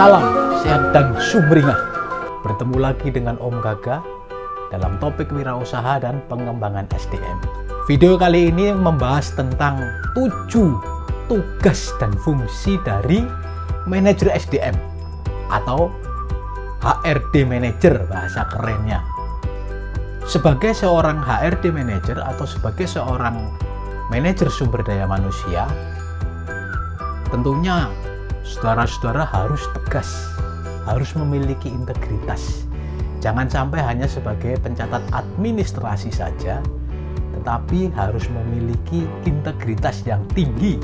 Salam sehat dan sumringah. Bertemu lagi dengan Om Gaga dalam topik wirausaha dan pengembangan SDM. Video kali ini membahas tentang 7 tugas dan fungsi dari manajer SDM atau HRD manager bahasa kerennya. Sebagai seorang HRD manager atau sebagai seorang manajer sumber daya manusia, tentunya saudara-saudara harus tegas, harus memiliki integritas. Jangan sampai hanya sebagai pencatat administrasi saja, tetapi harus memiliki integritas yang tinggi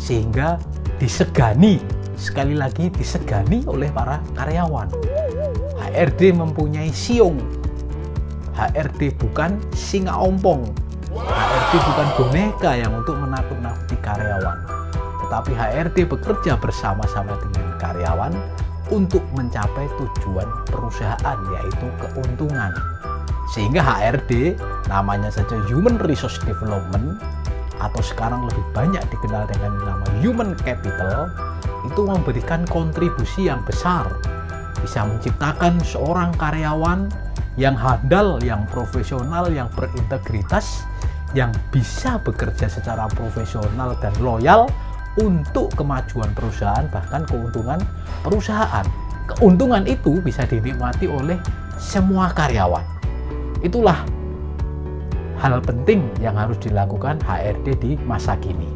sehingga disegani, sekali lagi disegani oleh para karyawan. HRD mempunyai siung. HRD bukan singa ompong. HRD bukan boneka yang untuk menakut-nakuti karyawan. Tetapi HRD bekerja bersama-sama dengan karyawan untuk mencapai tujuan perusahaan, yaitu keuntungan. Sehingga HRD, namanya saja Human Resource Development, atau sekarang lebih banyak dikenal dengan nama Human Capital, itu memberikan kontribusi yang besar. Bisa menciptakan seorang karyawan yang handal, yang profesional, yang berintegritas, yang bisa bekerja secara profesional dan loyal untuk kemajuan perusahaan, bahkan keuntungan perusahaan. Keuntungan itu bisa dinikmati oleh semua karyawan. Itulah hal penting yang harus dilakukan HRD di masa kini.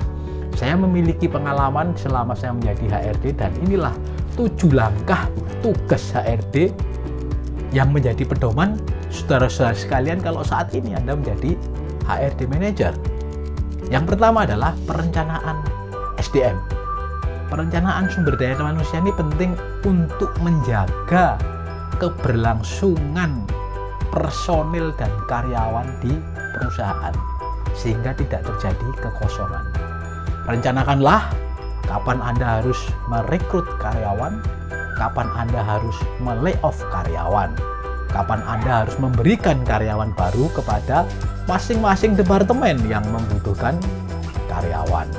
Saya memiliki pengalaman selama saya menjadi HRD, dan inilah 7 langkah tugas HRD yang menjadi pedoman saudara-saudara sekalian kalau saat ini Anda menjadi HRD manager. Yang pertama adalah perencanaan SDM. Perencanaan sumber daya manusia ini penting untuk menjaga keberlangsungan personil dan karyawan di perusahaan sehingga tidak terjadi kekosongan. Rencanakanlah kapan Anda harus merekrut karyawan, kapan Anda harus me-layoff karyawan, kapan Anda harus memberikan karyawan baru kepada masing-masing departemen yang membutuhkan karyawan.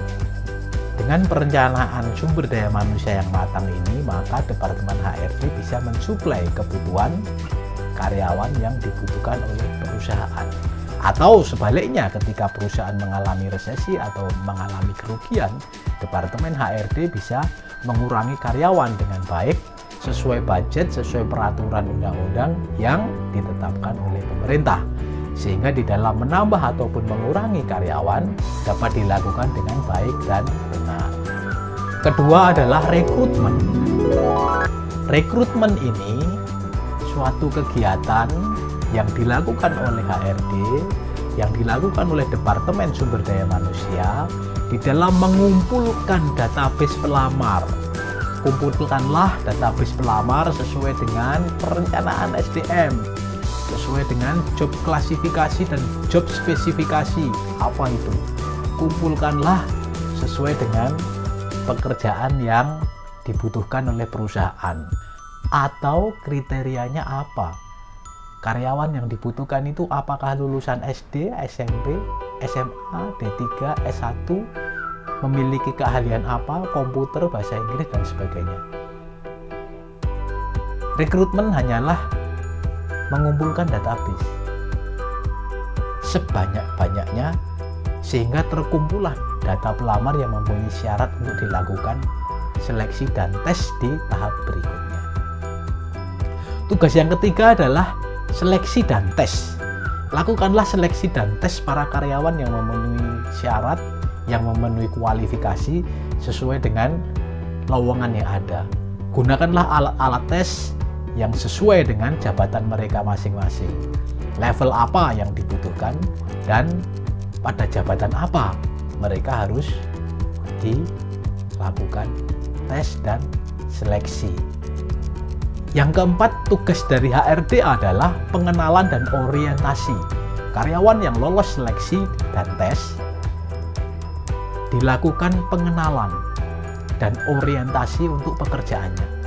Dengan perencanaan sumber daya manusia yang matang ini, maka Departemen HRD bisa mensuplai kebutuhan karyawan yang dibutuhkan oleh perusahaan. Atau sebaliknya, ketika perusahaan mengalami resesi atau mengalami kerugian, Departemen HRD bisa mengurangi karyawan dengan baik sesuai budget, sesuai peraturan undang-undang yang ditetapkan oleh pemerintah. Sehingga di dalam menambah ataupun mengurangi karyawan dapat dilakukan dengan baik dan benar. Kedua adalah rekrutmen. Rekrutmen ini suatu kegiatan yang dilakukan oleh HRD, yang dilakukan oleh Departemen Sumber Daya Manusia di dalam mengumpulkan database pelamar. Kumpulkanlah database pelamar sesuai dengan perencanaan SDM, sesuai dengan job klasifikasi dan job spesifikasi. Apa itu? Kumpulkanlah sesuai dengan pekerjaan yang dibutuhkan oleh perusahaan atau kriterianya apa. Karyawan yang dibutuhkan itu apakah lulusan SD, SMP, SMA, D3, S1, memiliki keahlian apa, komputer, bahasa Inggris, dan sebagainya. Rekrutmen hanyalah mengumpulkan database sebanyak-banyaknya sehingga terkumpullah data pelamar yang mempunyai syarat untuk dilakukan seleksi dan tes di tahap berikutnya. Tugas yang ketiga adalah seleksi dan tes. Lakukanlah seleksi dan tes para karyawan yang memenuhi syarat, yang memenuhi kualifikasi sesuai dengan lowongan yang ada. Gunakanlah alat-alat tes yang sesuai dengan jabatan mereka masing-masing. Level apa yang dibutuhkan dan pada jabatan apa mereka harus dilakukan tes dan seleksi. Yang keempat, tugas dari HRD adalah pengenalan dan orientasi. Karyawan yang lolos seleksi dan tes dilakukan pengenalan dan orientasi untuk pekerjaannya.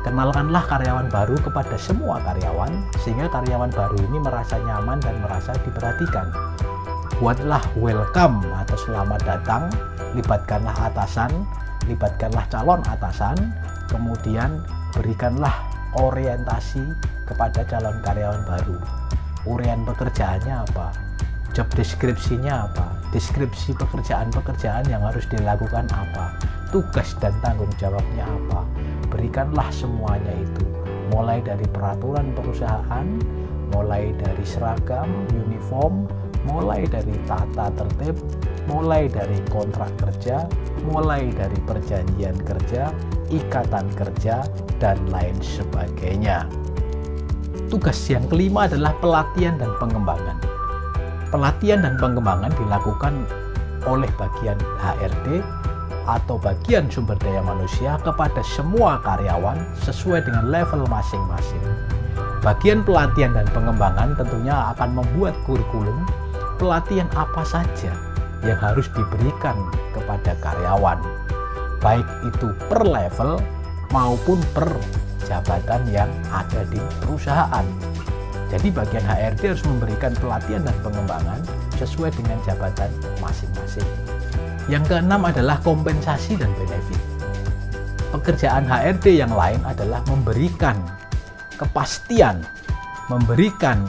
Kenalkanlah karyawan baru kepada semua karyawan sehingga karyawan baru ini merasa nyaman dan merasa diperhatikan. Buatlah welcome atau selamat datang, libatkanlah atasan, libatkanlah calon atasan Kemudian berikanlah orientasi kepada calon karyawan baru. Urian pekerjaannya apa? Job deskripsinya apa? Deskripsi pekerjaan-pekerjaan yang harus dilakukan apa? Tugas dan tanggung jawabnya apa? Berikanlah semuanya itu. Mulai dari peraturan perusahaan, mulai dari seragam, uniform, mulai dari tata tertib, mulai dari kontrak kerja, mulai dari perjanjian kerja, ikatan kerja, dan lain sebagainya. Tugas yang kelima adalah pelatihan dan pengembangan. Pelatihan dan pengembangan dilakukan oleh bagian HRD atau bagian sumber daya manusia kepada semua karyawan sesuai dengan level masing-masing. Bagian pelatihan dan pengembangan tentunya akan membuat kurikulum pelatihan apa saja yang harus diberikan kepada karyawan, baik itu per level maupun per jabatan yang ada di perusahaan. Jadi bagian HRD harus memberikan pelatihan dan pengembangan sesuai dengan jabatan masing-masing. Yang keenam adalah kompensasi dan benefit. Pekerjaan HRD yang lain adalah memberikan kepastian, memberikan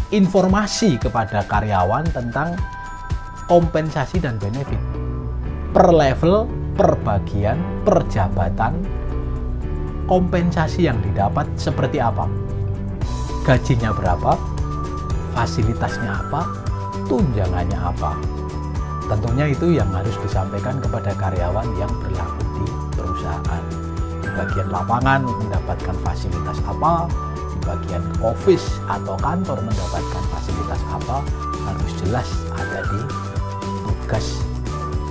informasi kepada karyawan tentang kompensasi dan benefit per level, per bagian, per jabatan. Kompensasi yang didapat seperti apa? Gajinya berapa? Fasilitasnya apa? Tunjangannya apa? Tentunya itu yang harus disampaikan kepada karyawan yang berlaku di perusahaan. Di bagian lapangan mendapatkan fasilitas apa? Di bagian office atau kantor mendapatkan fasilitas apa? Harus jelas ada di tugas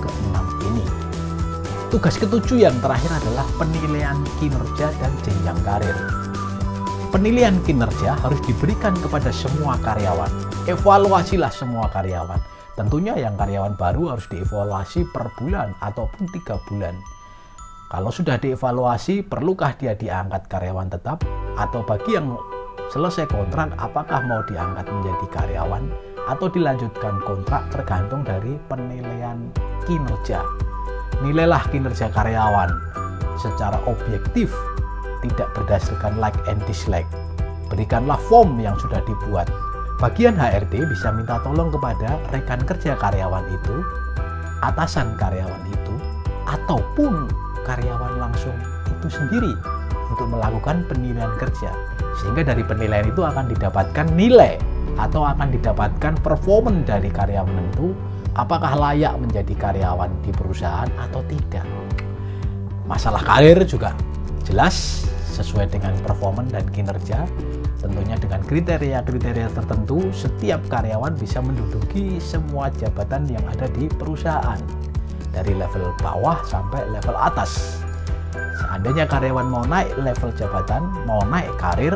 ke-6 ini. Tugas ke-7 yang terakhir adalah penilaian kinerja dan jenjang karir. Penilaian kinerja harus diberikan kepada semua karyawan. Evaluasilah semua karyawan. Tentunya yang karyawan baru harus dievaluasi per bulan ataupun 3 bulan. Kalau sudah dievaluasi, perlukah dia diangkat karyawan tetap? Atau bagi yang selesai kontrak, apakah mau diangkat menjadi karyawan? Atau dilanjutkan kontrak tergantung dari penilaian kinerja. Nilailah kinerja karyawan secara objektif, tidak berdasarkan like and dislike. Berikanlah form yang sudah dibuat. Bagian HRD bisa minta tolong kepada rekan kerja karyawan itu, atasan karyawan itu, ataupun karyawan langsung itu sendiri untuk melakukan penilaian kerja. Sehingga dari penilaian itu akan didapatkan nilai atau akan didapatkan performa dari karyawan itu, apakah layak menjadi karyawan di perusahaan atau tidak. Masalah karir juga jelas sesuai dengan performa dan kinerja. Tentunya dengan kriteria-kriteria tertentu, setiap karyawan bisa menduduki semua jabatan yang ada di perusahaan, dari level bawah sampai level atas. Seandainya karyawan mau naik level jabatan, mau naik karir,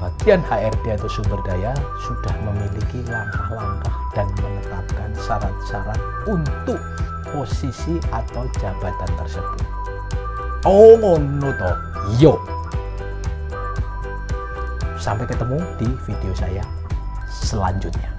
bagian HRD atau sumber daya sudah memiliki langkah-langkah dan menetapkan syarat-syarat untuk posisi atau jabatan tersebut. Oh ngono to. Yo. Sampai ketemu di video saya selanjutnya.